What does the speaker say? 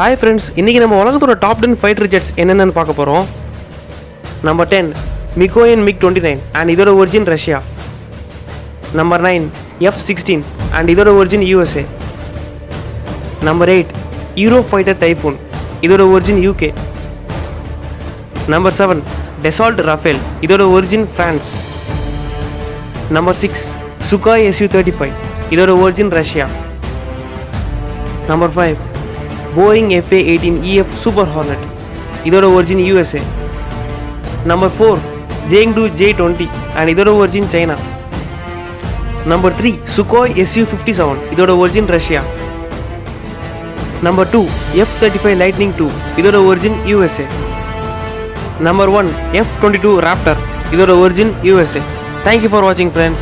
Hi friends, இன்னைக்கு நம்ம உலகத்தோட டாப் 10 ஃபைட்டர் ஜெட்ஸ் என்னென்னு பார்க்க போறோம். Number 10 Mikoyan MiG-29 and இதோட origin Russia. Number 9 F-16 and இதோட origin USA. Number 8 EUROFIGHTER TYPHOON இதோட origin UK. Number 7 DASSAULT RAFALE இதோட origin France. Number 6 SUKHOI Su-35 இதோட origin Russia. Number 5 Boeing FA-18EF Super Hornet இதோட origin USA. Number 4 CHENGDU J-20 and இதோட origin China. Number 3 SUKHOI Su-57 இதோட origin Russia. Number 2 F-35 Lightning II இதோட origin USA. Number 1 F-22 RAPTOR இதோட origin USA. Thank you for watching friends.